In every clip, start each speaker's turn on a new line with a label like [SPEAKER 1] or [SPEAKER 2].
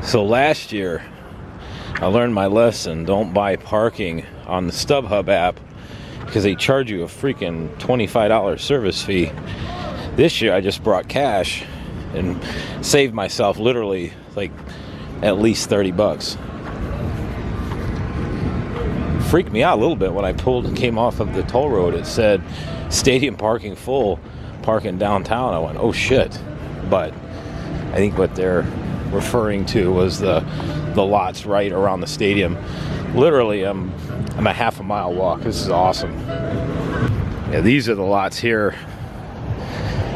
[SPEAKER 1] So last year, I learned my lesson. Don't buy parking on the StubHub app because they charge you a freaking $25 service fee. This year, I just brought cash and saved myself literally like at least 30 bucks. Freaked me out a little bit when I pulled and came off of the toll road. It said stadium parking full, parking downtown. I went, oh shit. But I think what they're referring to was the lots right around the stadium. Literally, I'm a half a mile walk. This is awesome. Yeah, these are the lots here.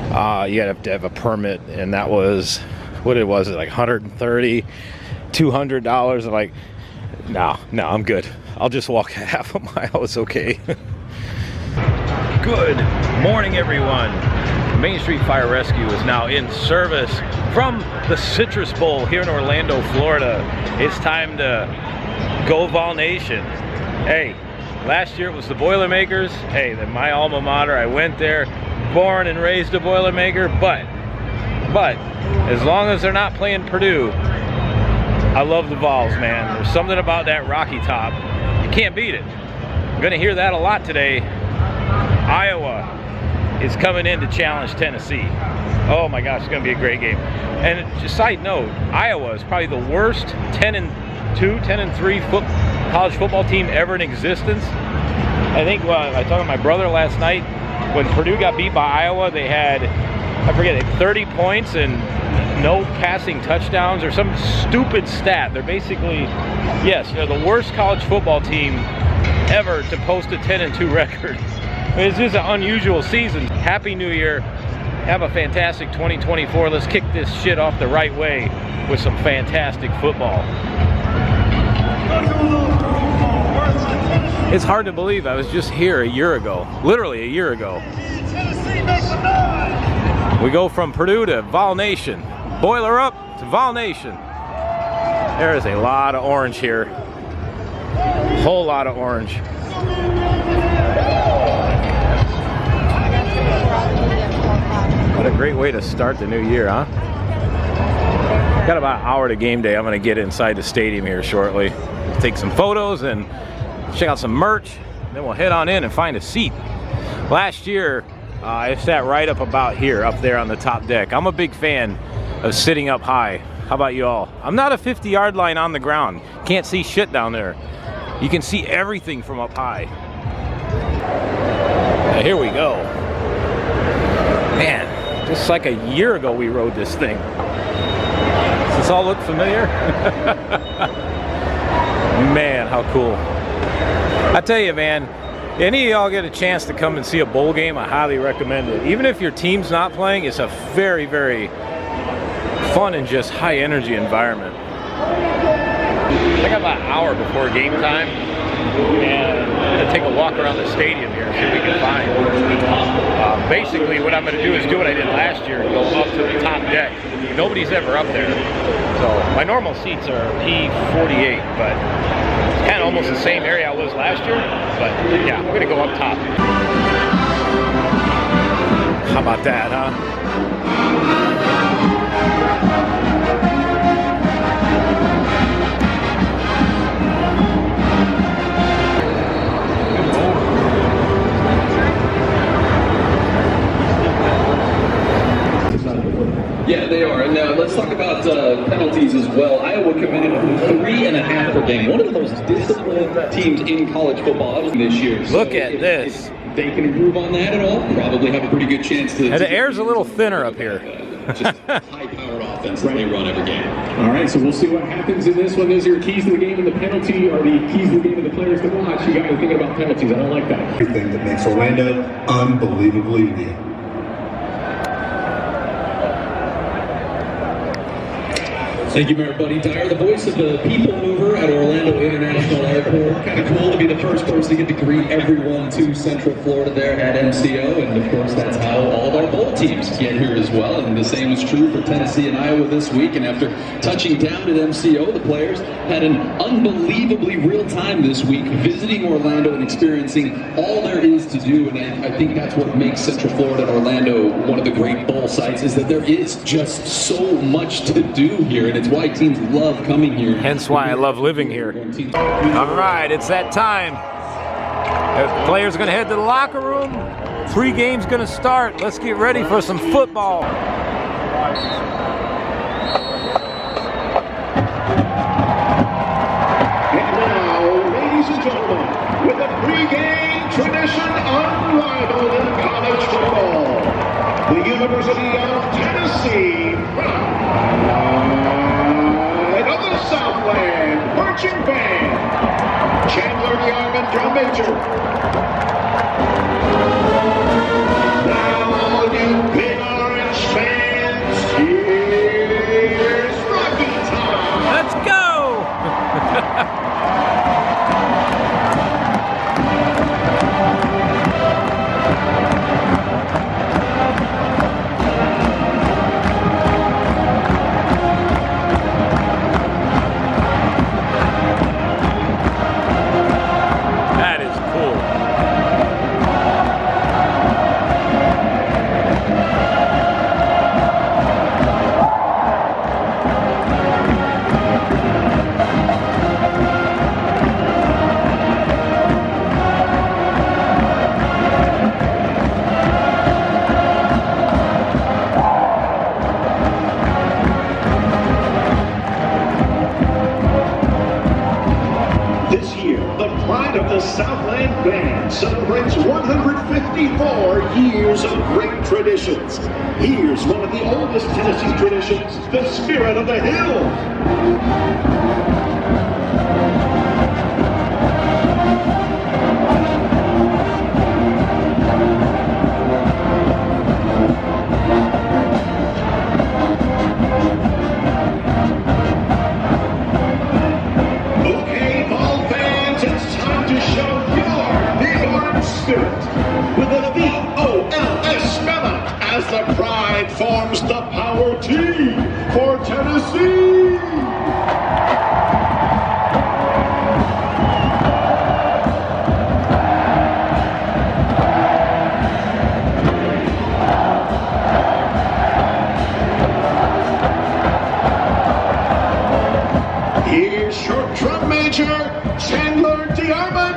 [SPEAKER 1] You have to have a permit, and that was what it was, like $130, $200. I'm like, no, I'm good. I'll just walk a half a mile. It's okay. Good morning, everyone. Main Street Fire Rescue is now in service from the Citrus Bowl here in Orlando, Florida. It's time to go Vol Nation. Hey, last year it was the Boilermakers. Hey, they're my alma mater. I went there, born and raised a Boilermaker, but as long as they're not playing Purdue, I love the Vols, man. There's something about that Rocky Top. You can't beat it. I'm gonna hear that a lot today. Iowa is coming in to challenge Tennessee. Oh my gosh, it's gonna be a great game. And just side note, Iowa is probably the worst 10-2, 10-3 college football team ever in existence. I think I talked to my brother last night, when Purdue got beat by Iowa, they had, I forget, 30 points and no passing touchdowns or some stupid stat. They're basically, yes, they're the worst college football team ever to post a 10-2 record. This is an unusual season. Happy New Year. Have a fantastic 2024. Let's kick this shit off the right way with some fantastic football. It's hard to believe I was just here a year ago. Literally a year ago. We go from Purdue to Vol Nation. Boiler up to Vol Nation. There is a lot of orange here. Whole lot of orange. What a great way to start the new year, huh? Got about an hour to game day. I'm going to get inside the stadium here shortly. Take some photos and check out some merch. Then we'll head on in and find a seat. Last year, I sat right up about here, up there on the top deck. I'm a big fan of sitting up high. How about you all? I'm not a 50-yard line on the ground. Can't see shit down there. You can see everything from up high. Now, here we go. Man. Just like a year ago we rode this thing. Does this all look familiar? Man, how cool. I tell you, man, any of y'all get a chance to come and see a bowl game, I highly recommend it. Even if your team's not playing, it's a very, very fun and just high energy environment. I got about an hour before game time, and I'm going to take a walk around the stadium here and see what we can find. Basically, what I'm going to do is do what I did last year, go up to the top deck. Nobody's ever up there. So my normal seats are P48, but it's kind of almost the same area I was last year. But yeah, I'm going to go up top. How about that, huh?
[SPEAKER 2] Yeah, they are. And now let's talk about penalties as well. Iowa committed 3.5 per game. One of the most disciplined teams in college football this year.
[SPEAKER 1] So Look at this.
[SPEAKER 2] If they can improve on that at all, probably have a pretty good chance to...
[SPEAKER 1] And the air's a little thinner up here.
[SPEAKER 2] Just high-powered offense that they run every game.
[SPEAKER 3] All right, so we'll see what happens in this one. Those are your keys to the game and the penalty, or the keys to the game and the players to watch. You got me thinking about penalties. I don't like that.
[SPEAKER 4] Everything that makes Orlando unbelievably neat.
[SPEAKER 2] Thank you, Mayor Buddy Dyer, the voice of the people mover at Orlando International Airport. Kind of cool to be the first person to get to greet everyone to Central Florida there at MCO, and of course that's how all of our bowl teams get here as well, and the same is true for Tennessee and Iowa this week. And after touching down at MCO, the players had an unbelievably real time this week visiting Orlando and experiencing all there is to do, and I think that's what makes Central Florida and Orlando one of the great bowl sites, is that there is just so much to do here, and It's why teams love coming here.
[SPEAKER 1] Hence why I love living here. All right, it's that time. The players are going to head to the locker room. 3 games going to start. Let's get ready for some football.
[SPEAKER 3] And now, ladies and gentlemen, with a pre-game tradition unrivaled in college football, the University of Tennessee, pride of the Southland Marching Band, Chandler Yarman, drum major. Now, all you big orange fans, here's Rocky time.
[SPEAKER 1] Let's go! That is cool.
[SPEAKER 3] This year, the pride of the Southland Band celebrates 154 years of great traditions. Here's one of the oldest Tennessee traditions, the spirit of the hill. Okay, ball fans, it's time to show your big orange spirit with a VOLS spellout as the pride forms the power T for Tennessee. Here's your drum major, Chandler Yarman.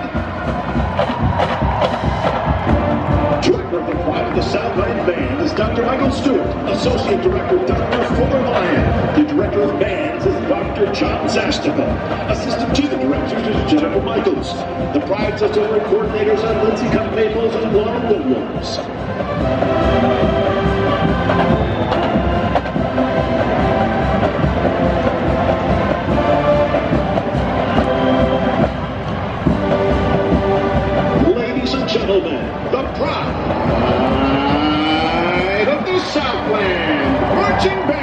[SPEAKER 3] Director of the Pride of the Southland Band is Dr. Michael Stewart. Associate Director, Dr. Fuller Lyon. The Director of Bands is Dr. John Zastava. Assistant to the Directors is Jennifer Michaels. The Pride Auxiliary Coordinators are Lindsay Maples and Lauren Williams. Ladies and gentlemen, the pride of the Southland Marching Band.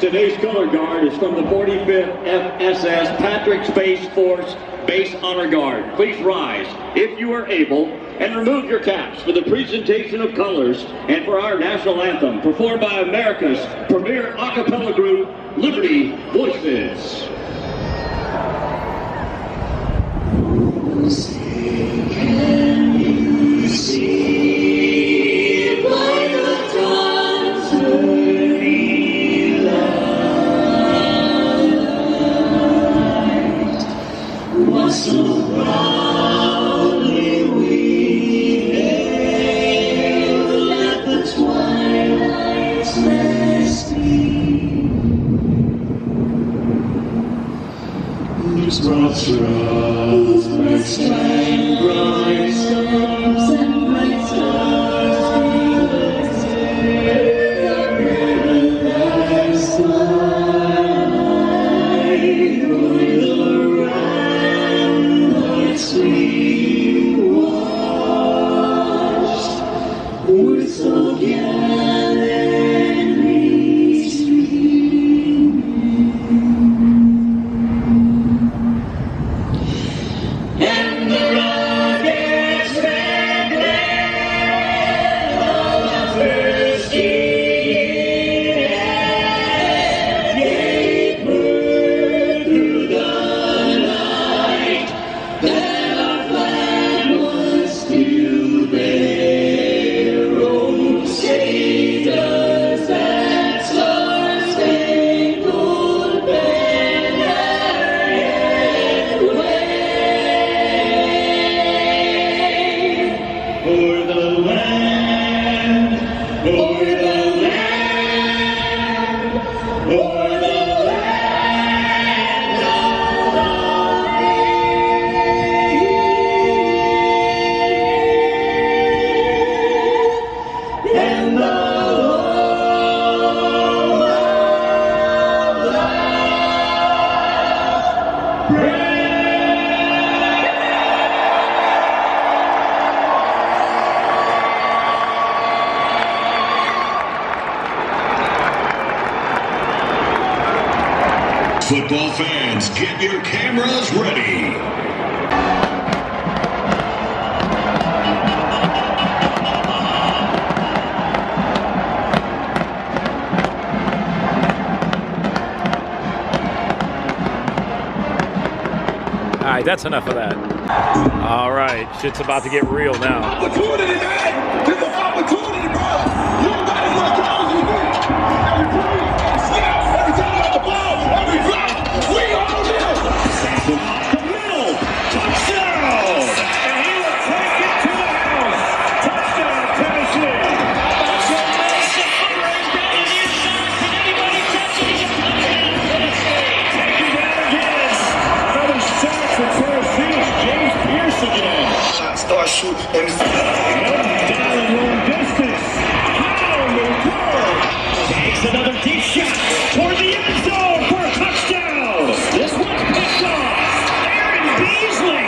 [SPEAKER 3] Today's color guard is from the 45th FSS Patrick Space Force Base Honor Guard. Please rise, if you are able, and remove your caps for the presentation of colors and for our national anthem, performed by America's premier a cappella group, Liberty Voices. Can you see by the dawn's early light was so proudly we hailed at the twilight's last gleam, whose broad stripes and bright stars and bright stars paradise twilight o'er the
[SPEAKER 5] Football fans, get your cameras ready.
[SPEAKER 1] All right, that's enough of that. All right, shit's about to get real now.
[SPEAKER 6] Opportunity, man! This is an opportunity, bro! You got as much time as you need! Every play, every snap, every time on the ball, every block, we all know!
[SPEAKER 3] The middle, touchdown! And he will take it to the house. Touchdown, Tennessee! Another sack for Tennessee. James Pierce again.
[SPEAKER 6] Start shooting.
[SPEAKER 3] Down long distance. Down the goal. Takes another deep shot toward the end zone for a touchdown. This one's picked off. Aaron Beasley.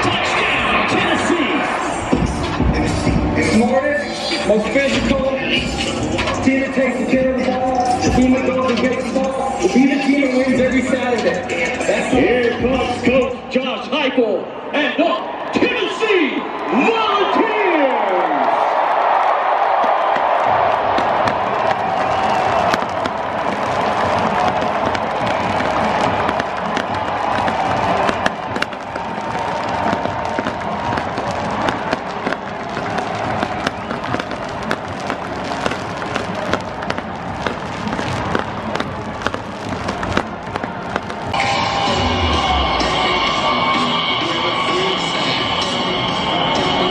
[SPEAKER 3] Touchdown, Tennessee.
[SPEAKER 7] Smartest, most physical, team that takes care of the ball, the team that goes and gets the ball, will be the team that wins every Saturday. That's
[SPEAKER 3] Here comes Coach Josh Heupel and the Tennessee Volunteers.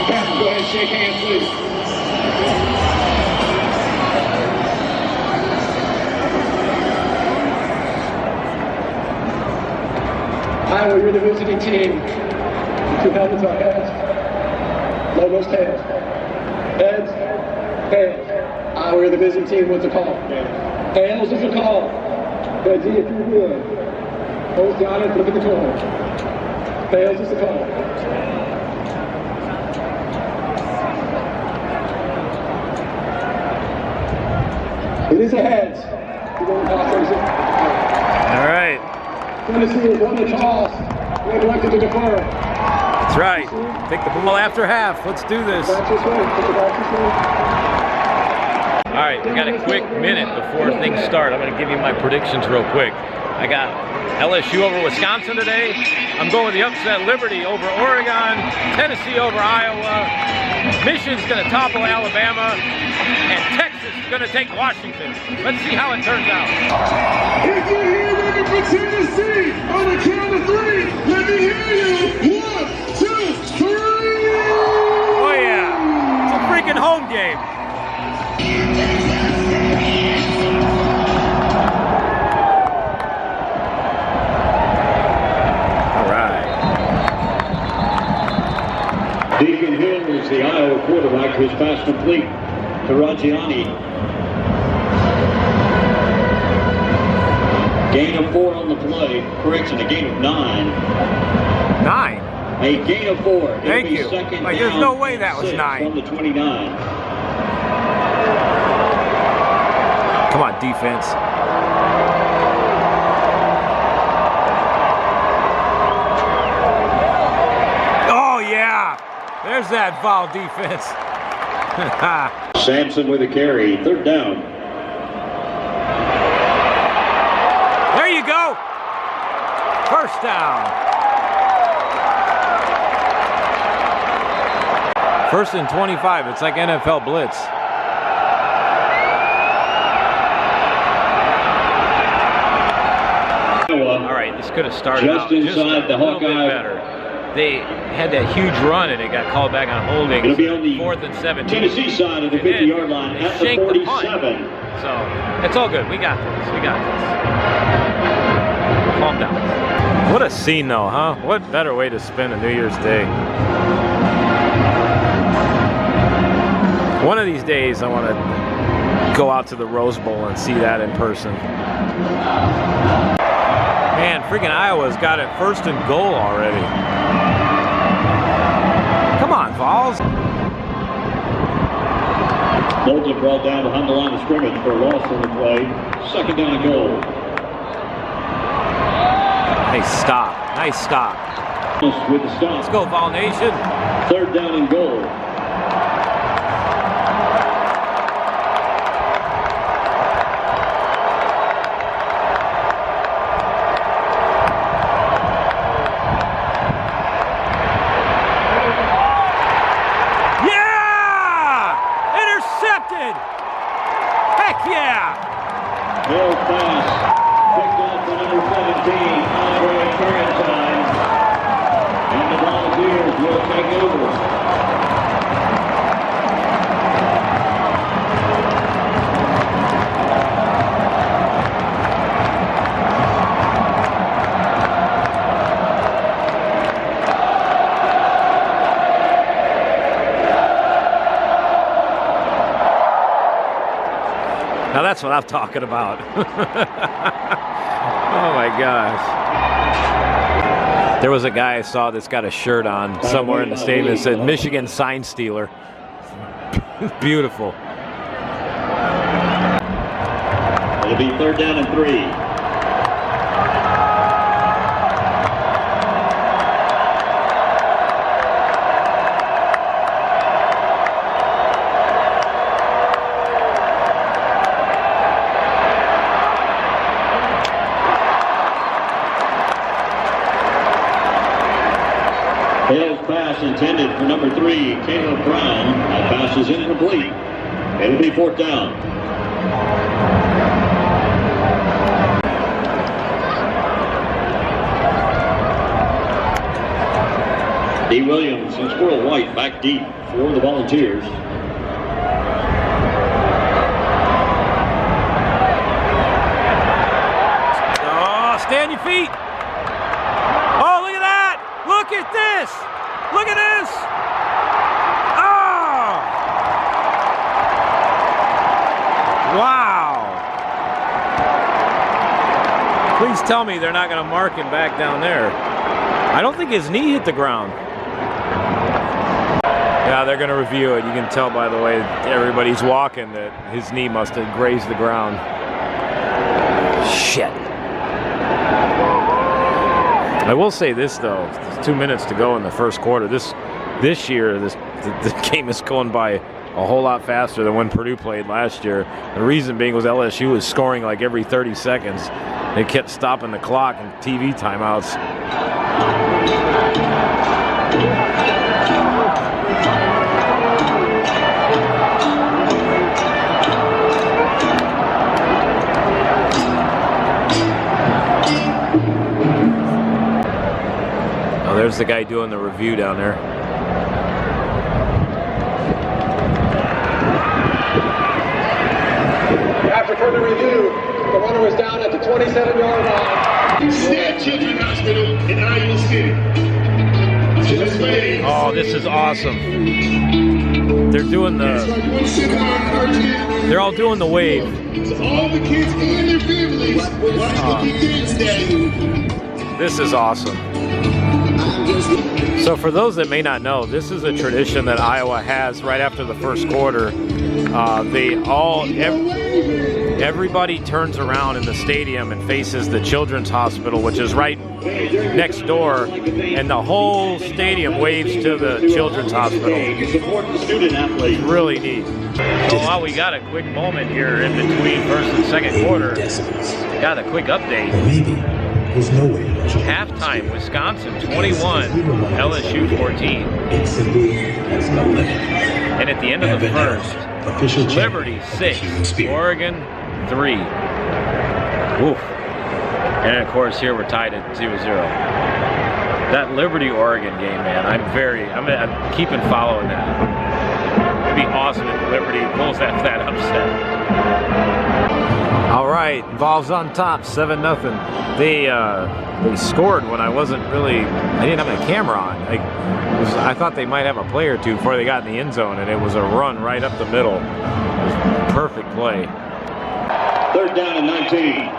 [SPEAKER 3] Go ahead, shake hands, please.
[SPEAKER 7] Iowa, you're the visiting team. Two helmets are heads, logos tails. Heads, tails. Iowa, you're the visiting team. What's the call? Tails is the call. Heads, if you would. Hold the honor, look at the corner. Tails is the call. It is a heads.
[SPEAKER 1] All right,
[SPEAKER 7] Tennessee has won the toss. They elected to defer.
[SPEAKER 1] that's right. Take the ball after half. Let's do this.
[SPEAKER 7] Back this way. Put the back this way.
[SPEAKER 1] All right, we got a quick minute before things start. I'm going to give you my predictions real quick. I got LSU over Wisconsin today. I'm going with the upset Liberty over Oregon, Tennessee over Iowa, Michigan's going to topple Alabama, and Texas is going to take Washington. Let's see how it turns out.
[SPEAKER 6] If you're here looking for Tennessee, on the count of three, let me hear you. 1, 2, 3.
[SPEAKER 1] Oh yeah, it's a freaking home game.
[SPEAKER 3] Deacon Hill is the Iowa quarterback whose pass complete to Raggiani. Gain of 4 on the play. Correction, a gain of 9.
[SPEAKER 1] 9?
[SPEAKER 3] A gain of 4. It'll
[SPEAKER 1] Thank
[SPEAKER 3] be
[SPEAKER 1] you.
[SPEAKER 3] second
[SPEAKER 1] Like, there's
[SPEAKER 3] down
[SPEAKER 1] no way that was
[SPEAKER 3] 6
[SPEAKER 1] 9.
[SPEAKER 3] From the 29.
[SPEAKER 1] Come on, defense. Oh yeah, there's that foul defense.
[SPEAKER 3] Sampson with a carry. 3rd down.
[SPEAKER 1] There you go. First down. 1st and 25. It's like NFL blitz. All right, this could have started
[SPEAKER 3] Just
[SPEAKER 1] out
[SPEAKER 3] inside the
[SPEAKER 1] a little bit
[SPEAKER 3] Hawkeye.
[SPEAKER 1] better. They had that huge run and it got called back on holding.
[SPEAKER 3] It'll be on the
[SPEAKER 1] 4th and 17.
[SPEAKER 3] Tennessee side of the
[SPEAKER 1] And then
[SPEAKER 3] 50-yard line
[SPEAKER 1] they
[SPEAKER 3] at the
[SPEAKER 1] shanked
[SPEAKER 3] 47.
[SPEAKER 1] So it's all good. We got this. We got this. Calm down. What a scene, though, huh? What better way to spend a New Year's Day? One of these days, I want to go out to the Rose Bowl and see that in person. Man, freaking Iowa's got it 1st and goal already. Come on, VOLS.
[SPEAKER 3] Bolts are brought down behind the line of scrimmage for a loss on the play. 2nd down and goal.
[SPEAKER 1] Nice stop. Nice stop.
[SPEAKER 3] With the stop.
[SPEAKER 1] Let's go, Vol Nation.
[SPEAKER 3] 3rd down and goal.
[SPEAKER 1] Heck yeah!
[SPEAKER 3] Hill pass. Picked off for number 17, Andre Turrentine. And the Volunteers will take over.
[SPEAKER 1] Now that's what I'm talking about. Oh my gosh. There was a guy I saw that's got a shirt on somewhere in the stadium that said Michigan sign stealer. Beautiful.
[SPEAKER 3] It'll be 3rd down and 3. Hale's pass intended for number 3, Caleb Brown. That pass is incomplete. It'll be 4th down. D. Williams and Squirrel White back deep for the Volunteers.
[SPEAKER 1] Oh, stay on your feet. Oh, look at that. Look at this. Look at this. Oh. Wow. Please tell me they're not going to mark him back down there. I don't think his knee hit the ground. Yeah, they're going to review it. You can tell by the way everybody's walking that his knee must have grazed the ground. Shit. I will say this though, there's 2 minutes to go in the first quarter. This year, the game is going by a whole lot faster than when Purdue played last year. The reason being was LSU was scoring like every 30 seconds. They kept stopping the clock and TV timeouts. Oh, there's the guy doing the review down there.
[SPEAKER 7] After further review, the runner was down at the 27-yard line.
[SPEAKER 6] Snap Children's Hospital in Iowa City. Just wait.
[SPEAKER 1] Oh, this is awesome. They're doing they're all doing the wave.
[SPEAKER 6] To all the kids and their families, watch the kids day.
[SPEAKER 1] This is awesome. So for those that may not know, this is a tradition that Iowa has right after the first quarter. Everybody turns around in the stadium and faces the Children's Hospital, which is right next door, and the whole stadium waves to the Children's Hospital. It's really neat. So while we got a quick moment here in between first and second quarter, got a quick update.
[SPEAKER 4] There's no way.
[SPEAKER 1] Halftime, Wisconsin 21, LSU 14. And at the end of the first, Liberty 6, Oregon 3. Oof. And of course here we're tied at 0-0. That Liberty-Oregon game, man, I'm keeping following that. It'd be awesome if Liberty pulls that upset. All right, Vols on top, 7-0. They scored when I didn't have my camera on. I thought they might have a play or two before they got in the end zone, and it was a run right up the middle. It was a perfect play.
[SPEAKER 3] 3rd down and 19.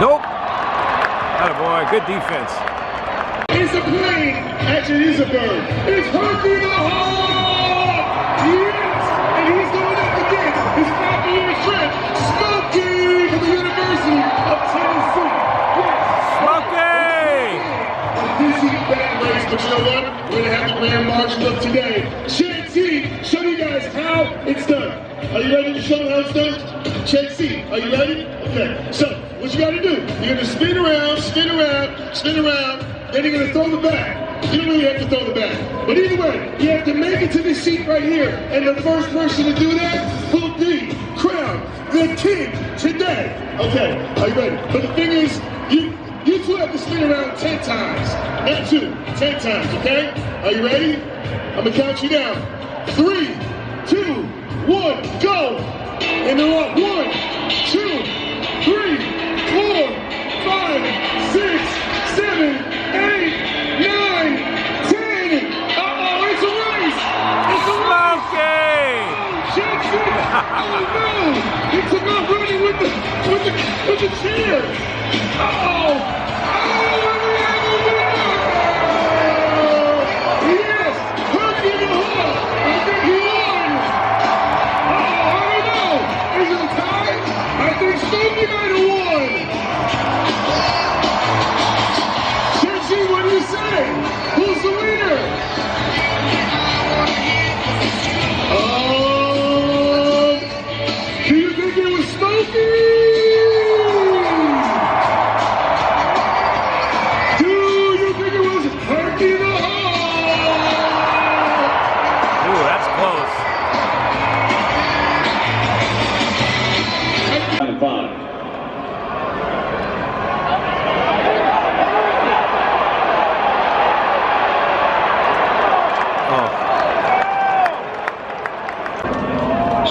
[SPEAKER 1] Nope. Attaboy, good defense.
[SPEAKER 6] It's a plane. Actually, it is a bird. It's Herky the Hawk. Yes, and he's going up against his popular friend, Smokey from the University of Tennessee. Yes.
[SPEAKER 1] Smokey!
[SPEAKER 6] A busy, bad race, but you know what? We're gonna have the grand march look today. Check C, show you guys how it's done. Are you ready to show them how it's done? Check C, are you ready? Okay, so what you gotta do, you're gonna spin around, spin around, spin around, then you're gonna throw the bag. You don't really have to throw the bag. But either way, you have to make it to this seat right here. And the first person to do that will be crowned the king today. Okay, are you ready? But the thing is, you two have to spin around 10 times. Not 2, 10 times, okay? Are you ready? I'm gonna count you down. 3, 2, 1, go! And they're up. 1, 2, 3, 4, 5, 6, 7, 8, 9, 10. Uh-oh, it's a race! It's a race! Jackson! Oh no! He took off running with the chair! Uh-oh! Yes! Herky the Hawk! I think he won! Oh, I don't know! Is it a tie? I think Smokey might have won! Chelsea, what do you say? Who's the winner? Do you think it was Smokey?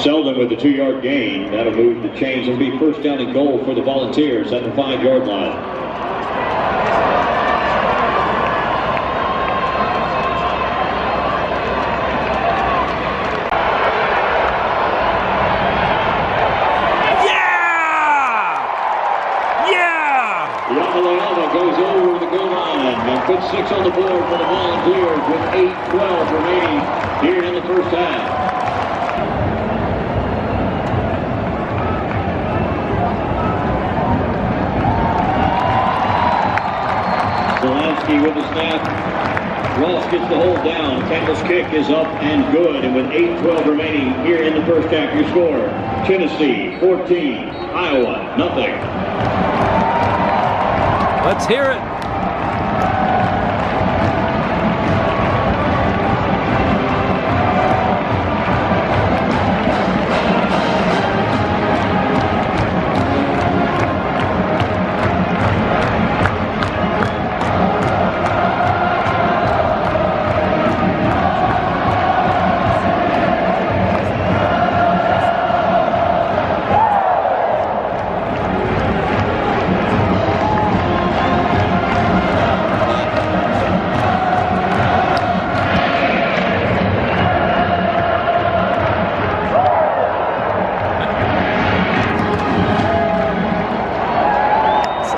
[SPEAKER 3] Selden with a 2-yard gain. That'll move the chains and be first down and goal for the Volunteers at the 5-yard line. Goes over the goal line and puts 6 on the board for the Volunteers with 8:12 remaining here in the first half. Zelansky with the snap. Ross gets the hold down. Campbell's kick is up and good. And with 8:12 remaining here in the first half, your score: Tennessee 14, Iowa nothing.
[SPEAKER 1] Let's hear it.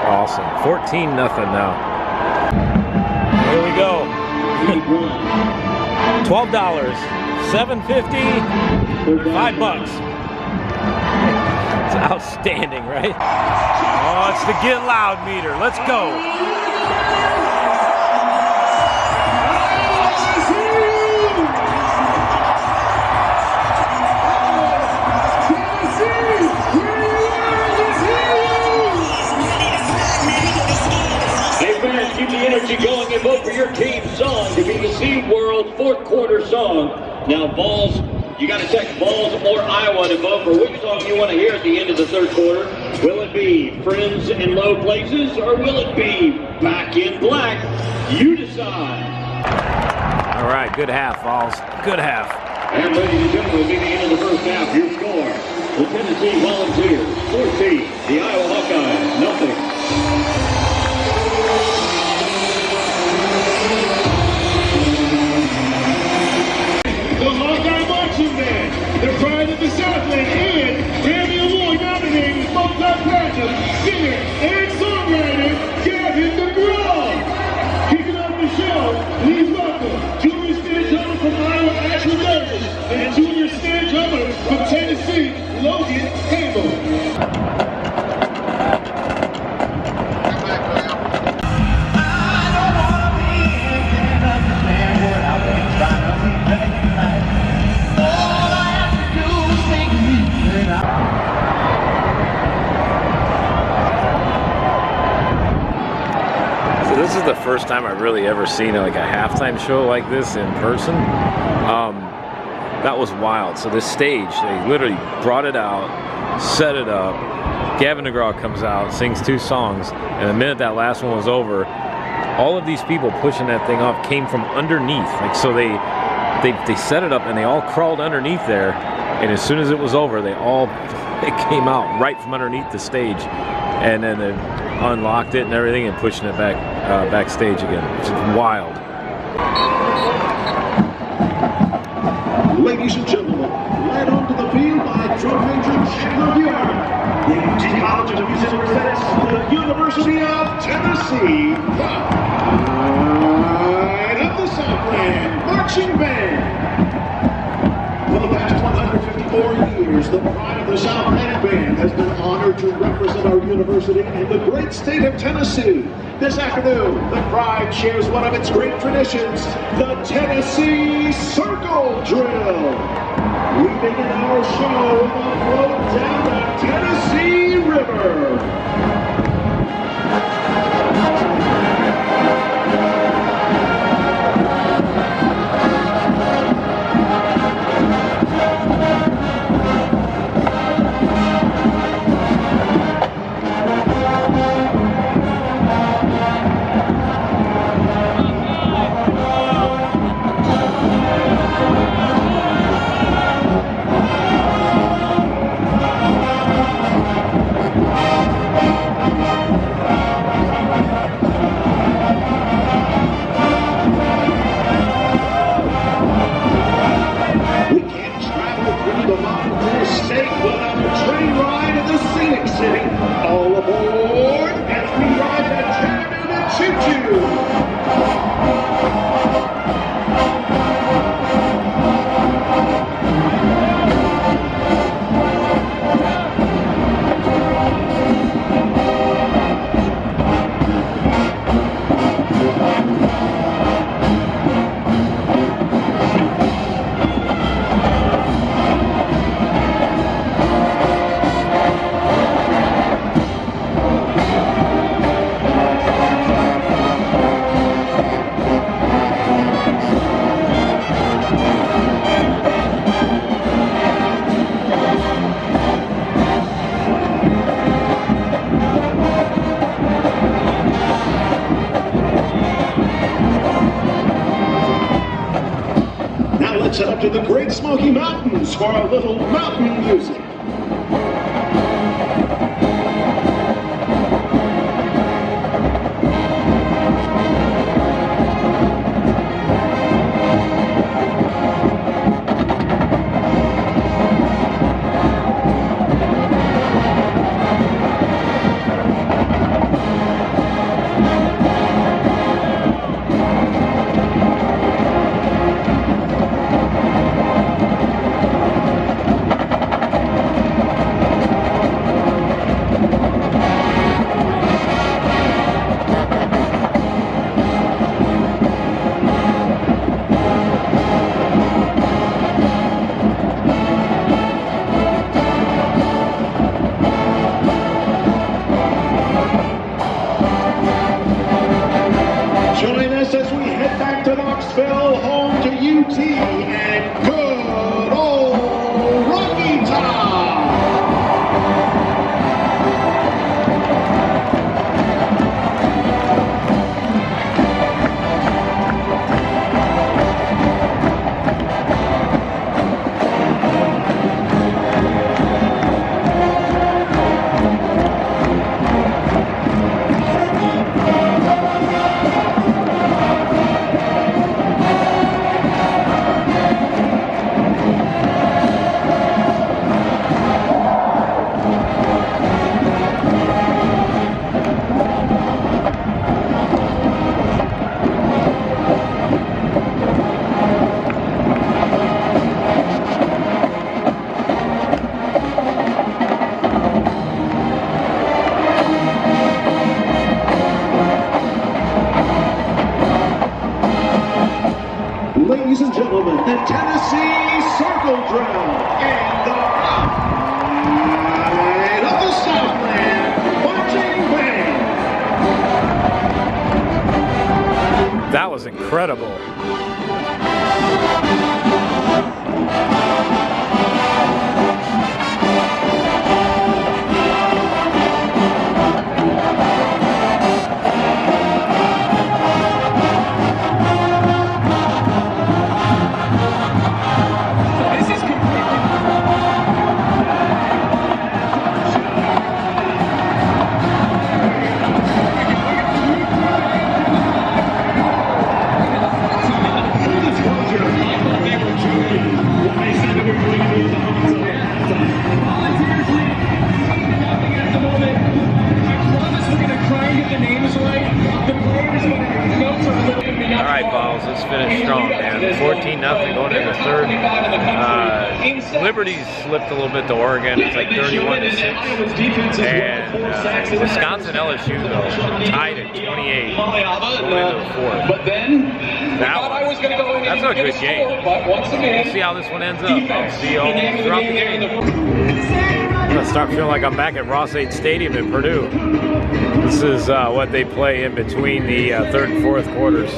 [SPEAKER 1] Awesome. 14-0 now. Here we go. $12, $7.50, $5. It's outstanding, right? Oh, it's the Get Loud meter. Let's go.
[SPEAKER 3] Keep the energy going and vote for your team's song to be the Seed World 4th quarter song. Now, VOLS, you got to check VOLS or Iowa to vote for which song you want to hear at the end of the 3rd quarter. Will it be Friends in Low Places or will it be Back in Black? You decide.
[SPEAKER 1] All right, good half, VOLS. Good half.
[SPEAKER 3] And ladies and gentlemen, will be the end of the first half. Your score: the Tennessee Volunteers 14, the Iowa Hawkeyes nothing.
[SPEAKER 6] The Southland Marching Band, the pride of the Southland, and Grammy Award-nominated multi-platinum singer and songwriter Gavin DeGraw. Kicking off the show. handle.
[SPEAKER 1] So this is the first time I've really ever seen like a halftime show like this in person. That was wild. So this stage, they literally brought it out, set it up. Gavin DeGraw comes out, sings 2 songs, and the minute that last one was over, all of these people pushing that thing off came from underneath. Like, so they set it up and they all crawled underneath there, and as soon as it was over, they came out right from underneath the stage, and then they unlocked it and everything and pushing it back backstage again. It's wild.
[SPEAKER 6] Ladies and gentlemen, led onto the field by drum major Chandler Buer. The UT College of Music presents the University of Tennessee. Pride of the Southland Marching Band. For the past 154 years, the Pride of the Southland Band has been honored to represent our university in the great state of Tennessee. This afternoon, the Pride shares one of its great traditions, the Tennessee Circle Drill. We begin our show with a float down the Tennessee River. Let's head up to the Great Smoky Mountains for a little mountain music. Tennessee Circle Drill and the pride of the Southland Marching Band.
[SPEAKER 1] That was incredible. All right, VOLS, let's finish strong, man. 14-0 going into third. Liberty slipped a little bit to Oregon. It's like 31-6. And Wisconsin LSU though tied at 28 going into the fourth.
[SPEAKER 7] But then
[SPEAKER 1] That's a good game. We'll see how this one ends up. I'll see you all throughout the game. I'm gonna start feeling like I'm back at Ross-Ade Stadium in Purdue. This is what they play in between the third and fourth quarters.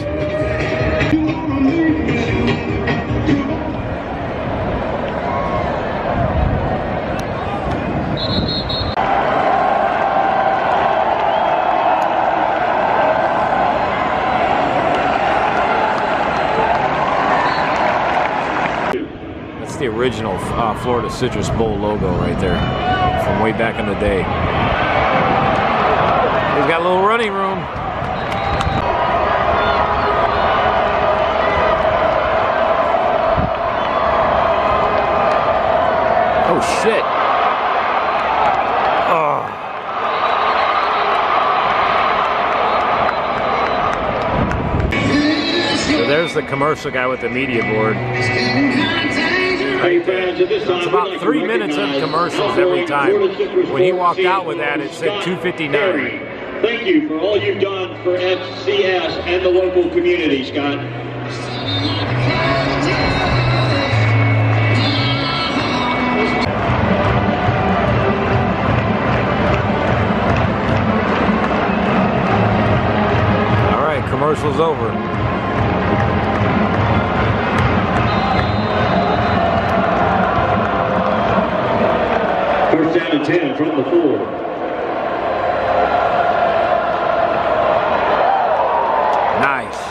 [SPEAKER 1] That's the original Florida Citrus Bowl logo right there from way back in the day. He's got a little running room. Oh shit. Oh. So there's the commercial guy with the media board. Right there. It's about 3 minutes of commercials every time. When he walked out with that, it said 2:59.
[SPEAKER 3] Thank you for all you've done for FCS and the local community, Scott.
[SPEAKER 1] All right, commercial's over.
[SPEAKER 3] First down and 10 from the 4.
[SPEAKER 1] Nice.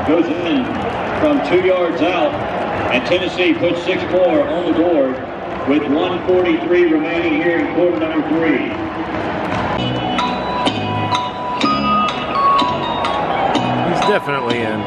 [SPEAKER 3] Goes in from 2 yards out, and Tennessee puts 6 more on the board with 1:43 remaining here in quarter number 3.
[SPEAKER 1] He's definitely in.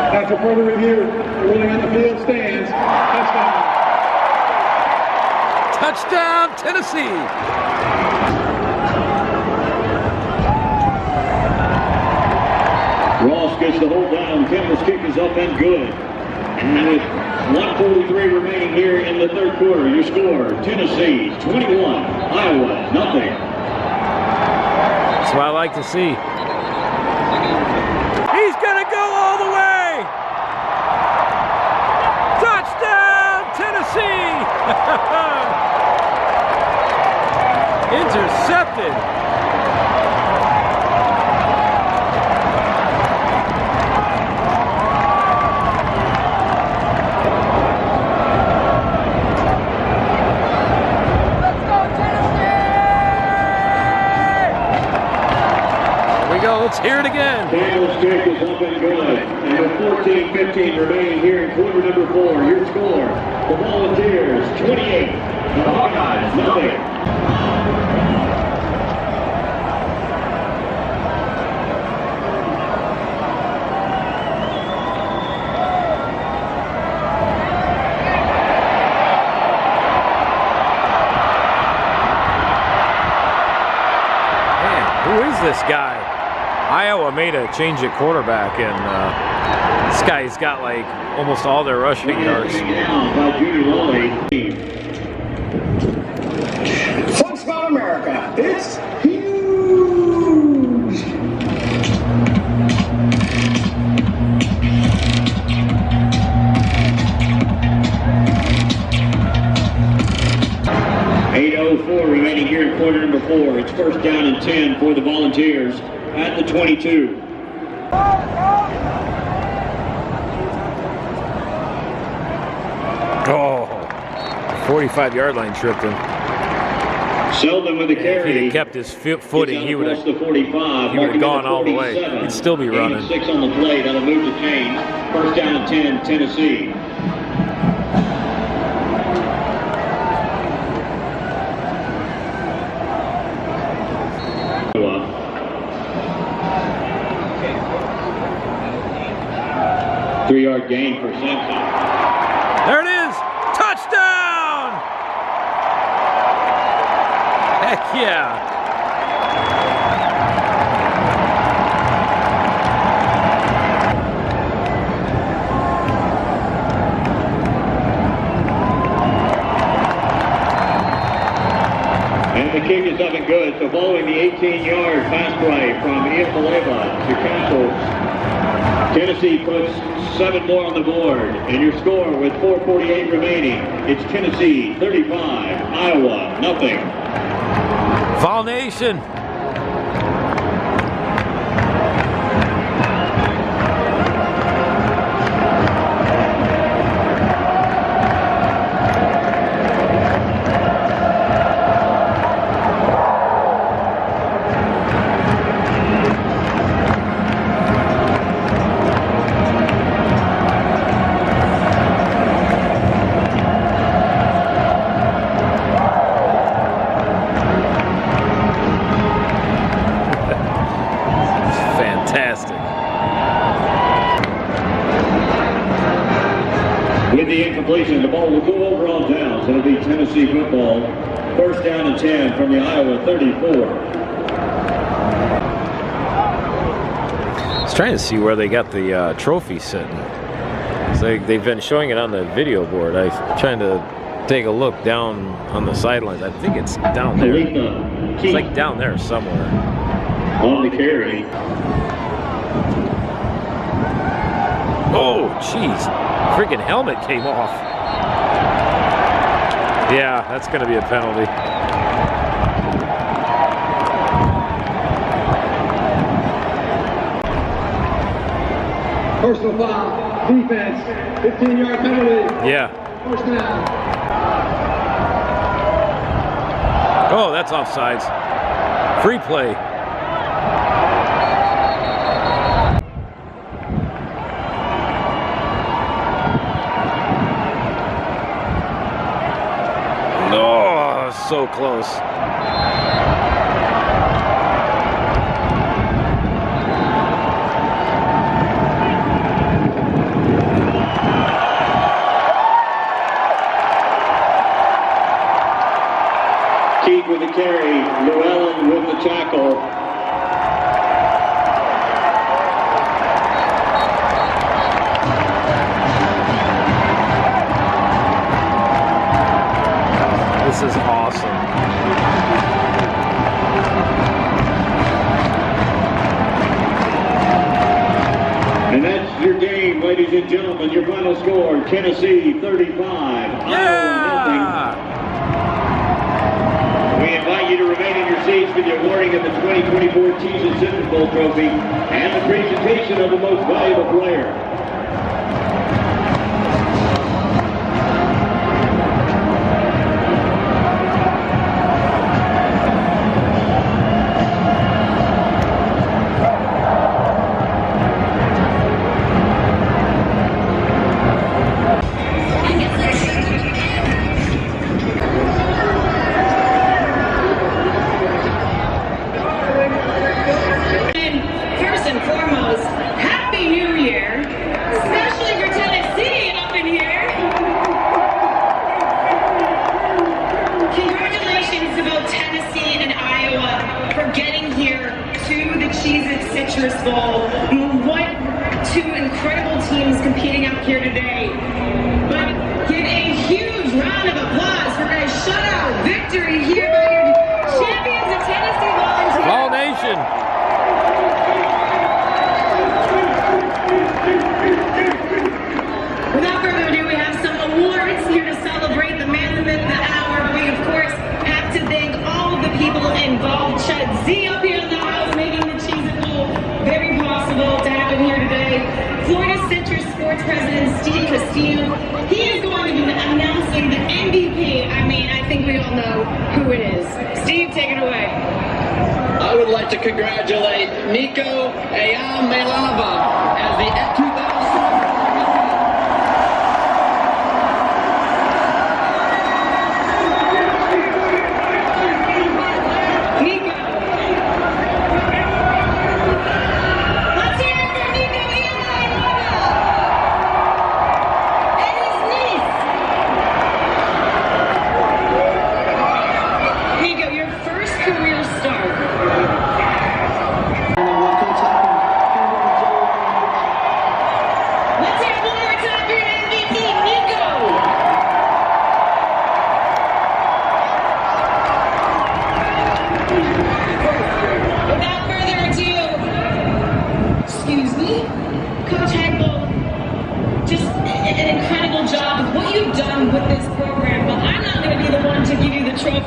[SPEAKER 7] After further review, the ruling on the field stands. Touchdown.
[SPEAKER 1] Touchdown, Tennessee!
[SPEAKER 3] Ross gets the hold down. Kimball's kick is up and good. And with 1:43 remaining here in the third quarter, your score, Tennessee 21, Iowa nothing.
[SPEAKER 1] That's what I like to see. He's gonna go all the way! Touchdown, Tennessee! Intercepted! Here we go. Let's hear it again.
[SPEAKER 3] Daniel's kick is up and good. And with 14-15 remaining here in quarter number 4, your score, the Volunteers 28, the Hawkeyes nothing.
[SPEAKER 1] Who is this guy? Iowa made a change at quarterback, and this guy's got like almost all their rushing yards.
[SPEAKER 7] Fun Spot America, it's huge!
[SPEAKER 3] .804 remaining here in quarter number 4. It's first down and 10 for the Volunteers at the 22.
[SPEAKER 1] Oh, 45-yard line tripped him.
[SPEAKER 3] Selden with the carry.
[SPEAKER 1] If he had kept his footing, he would have gone all the way. He'd still be running.
[SPEAKER 3] 6 on the play. That'll move the chains. First down and 10, Tennessee. Three-yard gain for Simpson.
[SPEAKER 1] There it is! Touchdown! Heck yeah!
[SPEAKER 3] And the kick is up and good. So following the 18-yard pass play from Ian Maleva to Castles, Tennessee puts 7 more on the board, and your score with 4:48 remaining, it's Tennessee 35, Iowa nothing.
[SPEAKER 1] Vol Nation.
[SPEAKER 3] With the incompletion, the ball will go over on downs. It'll be Tennessee football. First down and 10 from the Iowa 34.
[SPEAKER 1] I was trying to see where they got the trophy sitting. So they've been showing it on the video board. I was trying to take a look down on the sidelines. I think it's down there. It's like down there somewhere.
[SPEAKER 3] On the carry.
[SPEAKER 1] Oh, jeez. Freaking helmet came off. Yeah, that's going to be a penalty.
[SPEAKER 7] Personal foul, defense, 15-yard penalty.
[SPEAKER 1] Yeah.
[SPEAKER 7] First down.
[SPEAKER 1] Oh, that's offsides. Free play. Oh, so close.
[SPEAKER 3] Keith with the carry, Llewellyn with the tackle.
[SPEAKER 1] This is awesome.
[SPEAKER 3] And that's your game, ladies and gentlemen. Your final score, Tennessee 35, Iowa nothing. We invite you to remain in your seats for the awarding of the 2024 Cheez-It Citrus Bowl Trophy and the presentation of the most valuable player.
[SPEAKER 8] back here today. But give a huge round of applause for a shutout victory here by your champions of Tennessee Volunteers.
[SPEAKER 1] Vol Nation.
[SPEAKER 8] Without further ado, we have some awards here to celebrate the man, the myth, the hour. We, of course, have to thank all of the people involved. Chud Z up here in the house, making the Cheez-It Bowl very possible to happen here today. Florida Citrus Sports President Steve Castillo, he is going to be announcing the MVP. I mean, I think we all know who it is. Steve, take it away.
[SPEAKER 7] I would like to congratulate Nico Ayamelava as the 2000.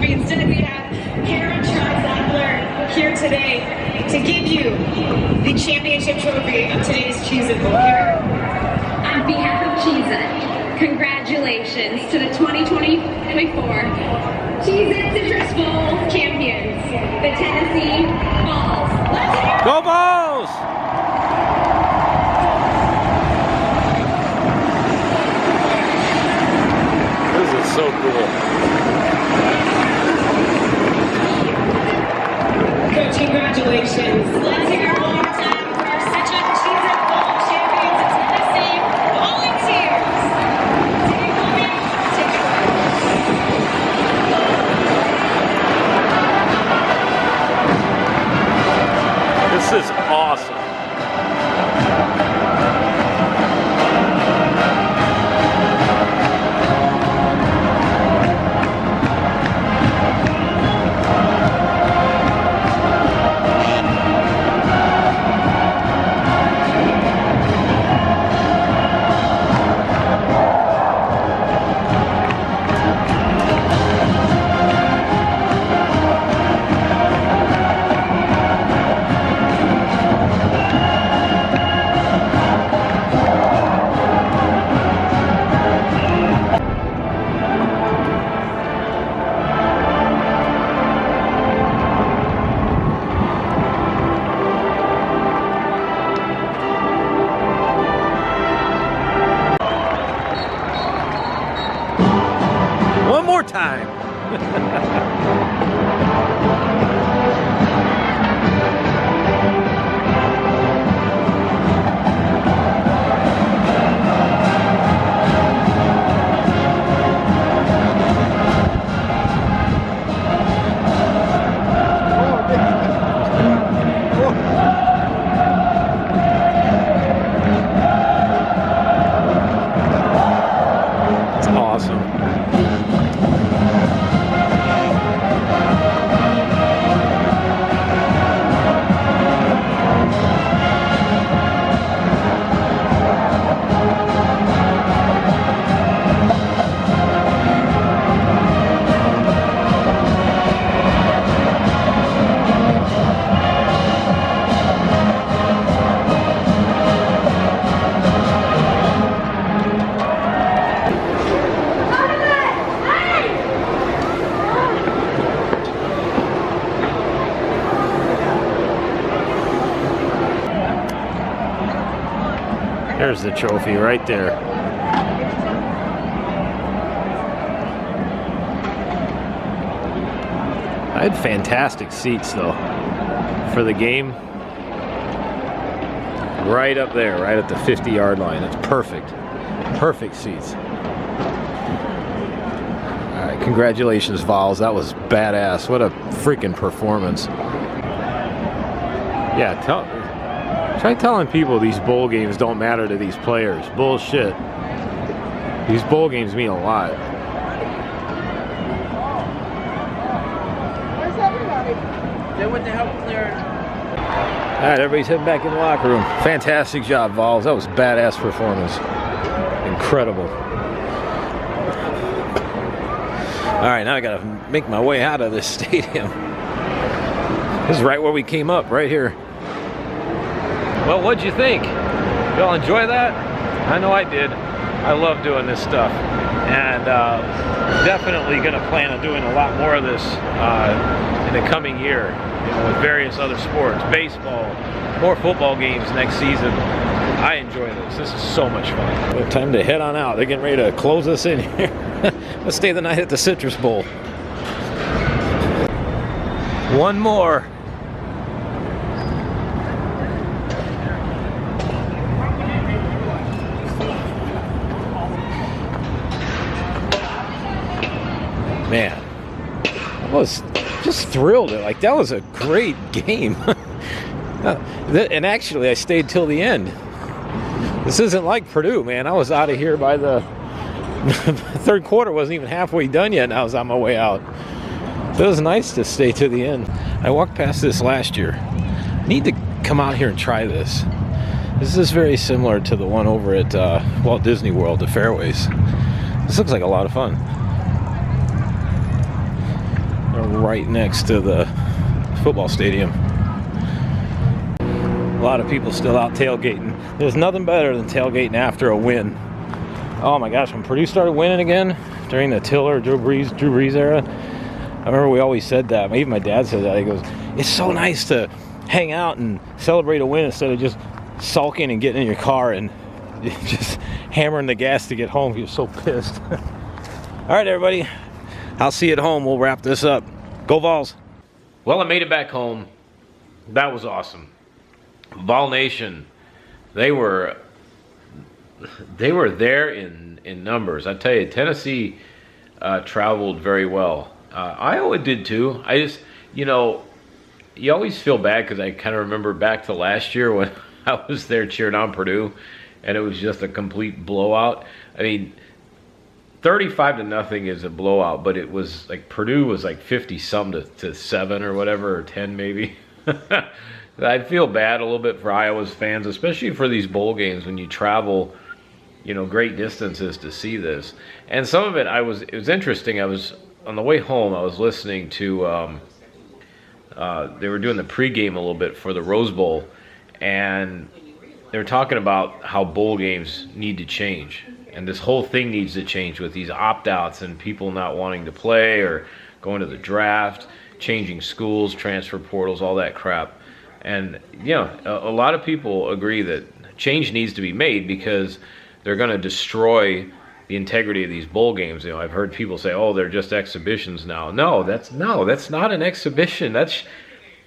[SPEAKER 8] Instead, we have Karen Trezler here today to give you the championship trophy of today's Cheez-It Bowl.
[SPEAKER 9] On behalf of Cheez-It, congratulations to the 2024 Cheez-It Citrus Bowl champions, the Tennessee VOLS. Let's hear it!
[SPEAKER 1] Go Vols! This is so cool.
[SPEAKER 8] Coach, congratulations. Let's hear it one more time for our Citrus Cheez-It Bowl champions of Tennessee Volunteers. Take it away. Take it away.
[SPEAKER 1] This is awesome. One more time. It's awesome. There's the trophy right there. I had fantastic seats though for the game. Right up there, right at the 50-yard line. It's perfect. Perfect seats. All right, congratulations, Vols. That was badass. What a freaking performance. Yeah, Try telling people these bowl games don't matter to these players. Bullshit. These bowl games mean a lot.
[SPEAKER 10] Where's everybody? They went to help clear.
[SPEAKER 1] All right, everybody's heading back in the locker room. Fantastic job, Vols. That was badass performance. Incredible. All right, now I gotta make my way out of this stadium. This is right where we came up, right here. Well, what'd you think? Y'all enjoy that? I know I did. I love doing this stuff, and definitely gonna plan on doing a lot more of this in the coming year, you know, with various other sports, baseball, more football games next season. I enjoy this. This is so much fun. Well, time to head on out. They're getting ready to close us in here. Let's stay the night at the Citrus Bowl. One more. Man, I was just thrilled. Like, that was a great game. And actually, I stayed till the end. This isn't like Purdue, man. I was out of here by the third quarter. Wasn't even halfway done yet, and I was on my way out. It was nice to stay to the end. I walked past this last year. I need to come out here and try this. This is very similar to the one over at Walt Disney World, the Fairways. This looks like a lot of fun. Right next to the football stadium. A lot of people still out tailgating. There's nothing better than tailgating after a win. Oh my gosh, when Purdue started winning again during the Tiller, Drew Brees era, I remember we always said that. Even my dad said that. He goes, it's so nice to hang out and celebrate a win instead of just sulking and getting in your car and just hammering the gas to get home. You're so pissed. All right, everybody. I'll see you at home. We'll wrap this up. Go Vols. Well, I made it back home. That was awesome. Vol Nation, they were there in numbers. I tell you, Tennessee traveled very well. Iowa did too. I just, you know, you always feel bad because I kind of remember back to last year when I was there cheering on Purdue, and it was just a complete blowout. I mean, 35-0 is a blowout, but it was like Purdue was like 50-something to 7 or whatever, or 10 maybe. I feel bad a little bit for Iowa's fans, especially for these bowl games when you travel, you know, great distances to see this. And some of it, it was interesting. I was on the way home. I was listening to they were doing the pregame a little bit for the Rose Bowl, and they were talking about how bowl games need to change. And this whole thing needs to change with these opt-outs and people not wanting to play or going to the draft, changing schools, transfer portals, all that crap. And, you know, a lot of people agree that change needs to be made because they're going to destroy the integrity of these bowl games. You know, I've heard people say, oh, they're just exhibitions now. No, that's not an exhibition.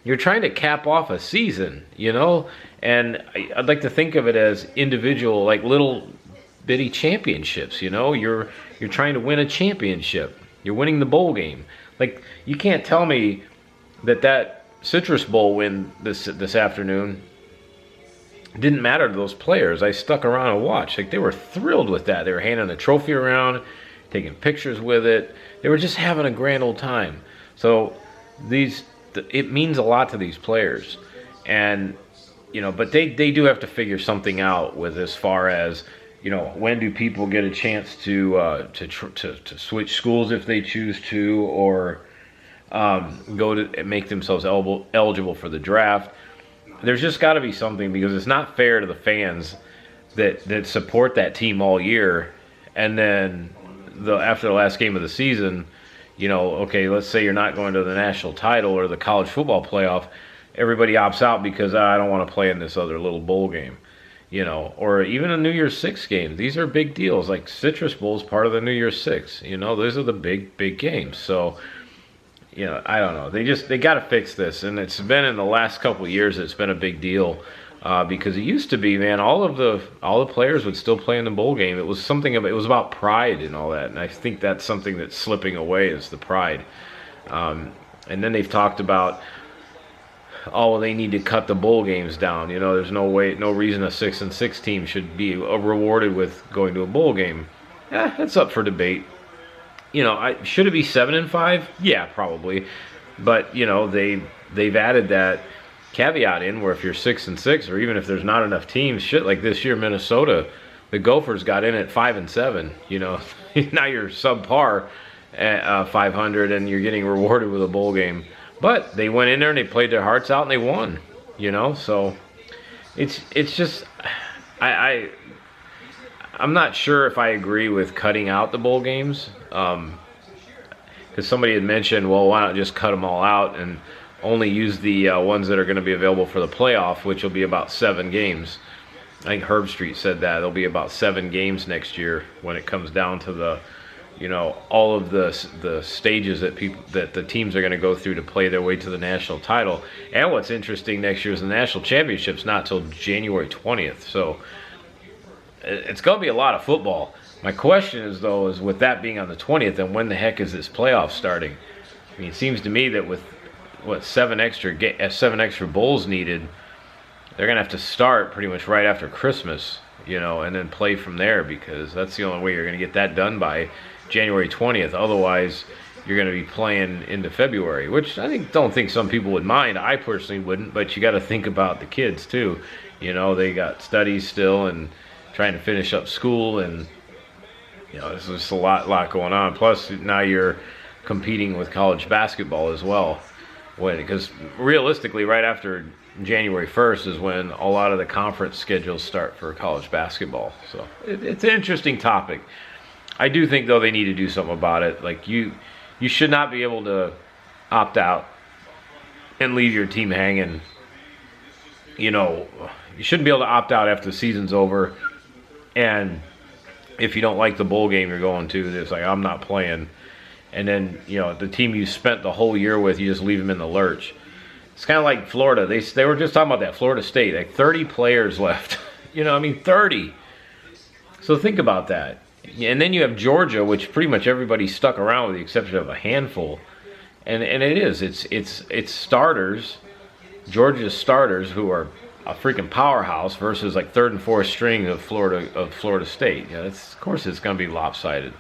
[SPEAKER 1] You're trying to cap off a season, you know? And I'd like to think of it as individual, like little bitty championships, you know? You're trying to win a championship. You're winning the bowl game. Like, you can't tell me that Citrus Bowl win this afternoon didn't matter to those players. I stuck around and watched. Like, they were thrilled with that. They were handing the trophy around, taking pictures with it. They were just having a grand old time. So it means a lot to these players. And, you know, but they do have to figure something out with as far as, you know, when do people get a chance to switch schools if they choose to, or go to make themselves eligible for the draft. There's just got to be something, because it's not fair to the fans that support that team all year, and then after the last game of the season, you know, okay, let's say you're not going to the national title or the college football playoff, everybody opts out because I don't want to play in this other little bowl game. You know, or even a New Year's Six game. These are big deals. Like Citrus Bowl is part of the New Year's Six. You know, those are the big games. So, you know, I don't know. They got to fix this. And it's been in the last couple of years, it's been a big deal because it used to be, man, all the players would still play in the bowl game. It was it was about pride and all that. And I think that's something that's slipping away, is the pride. And then they've talked about oh, they need to cut the bowl games down. You know, there's no reason a 6-6 team should be rewarded with going to a bowl game. That's up for debate. You know, should it be 7-5? Yeah, probably. But you know, they've added that caveat in where if you're 6-6, or even if there's not enough teams, shit like this year, Minnesota, the Gophers got in at 5-7. You know, now you're subpar at 500, and you're getting rewarded with a bowl game. But they went in there and they played their hearts out and they won. You know, so it's just I'm not sure if I agree with cutting out the bowl games. Because somebody had mentioned, well, why not just cut them all out and only use the ones that are going to be available for the playoff, which will be about 7 games. I think Herb Street said that there'll be about 7 games next year when it comes down to the, you know, all of the stages that the teams are going to go through to play their way to the national title. And what's interesting next year is the national championship's not till January 20th, so it's going to be a lot of football. My question is, though, is with that being on the 20th, then when the heck is this playoff starting? I mean, it seems to me that with what 7 extra bowls needed, they're gonna have to start pretty much right after Christmas, you know, and then play from there, because that's the only way you're gonna get that done by January 20th. Otherwise, you're gonna be playing into February, which I don't think some people would mind. I personally wouldn't, but you got to think about the kids too. You know, they got studies still and trying to finish up school, and you know, there's just a lot going on. Plus, now you're competing with college basketball as well. Because realistically, right after January 1st is when a lot of the conference schedules start for college basketball. So it's an interesting topic. I do think, though, they need to do something about it. Like, you should not be able to opt out and leave your team hanging. You know, you shouldn't be able to opt out after the season's over. And if you don't like the bowl game you're going to, it's like, I'm not playing. And then, you know, the team you spent the whole year with, you just leave them in the lurch. It's kind of like Florida. They were just talking about that, Florida State. Like 30 players left. You know, I mean, 30. So think about that. And then you have Georgia, which pretty much everybody stuck around with the exception of a handful. And it is. It's starters, Georgia's starters, who are a freaking powerhouse, versus like 3rd and 4th string of Florida State. Yeah, of course it's going to be lopsided.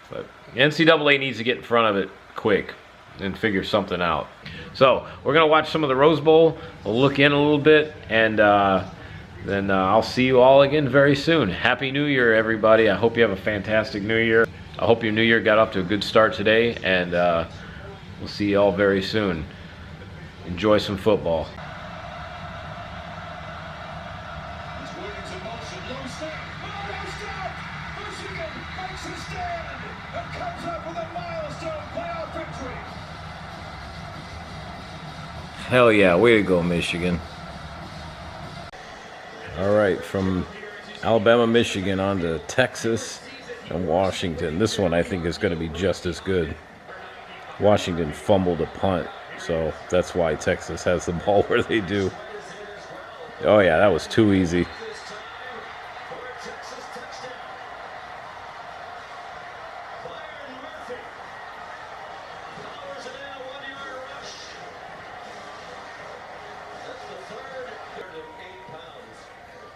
[SPEAKER 1] But NCAA needs to get in front of it quick and figure something out. So we're going to watch some of the Rose Bowl. We'll look in a little bit, and then I'll see you all again very soon. Happy New Year, everybody. I hope you have a fantastic New Year. I hope your New Year got off to a good start today, and we'll see you all very soon. Enjoy some football. Hell yeah, way to go, Michigan. All right, from Alabama, Michigan on to Texas and Washington. This one I think is going to be just as good. Washington fumbled a punt, so that's why Texas has the ball where they do. Oh yeah, that was too easy.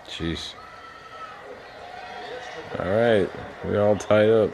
[SPEAKER 1] Jeez. All right, we're all tied up.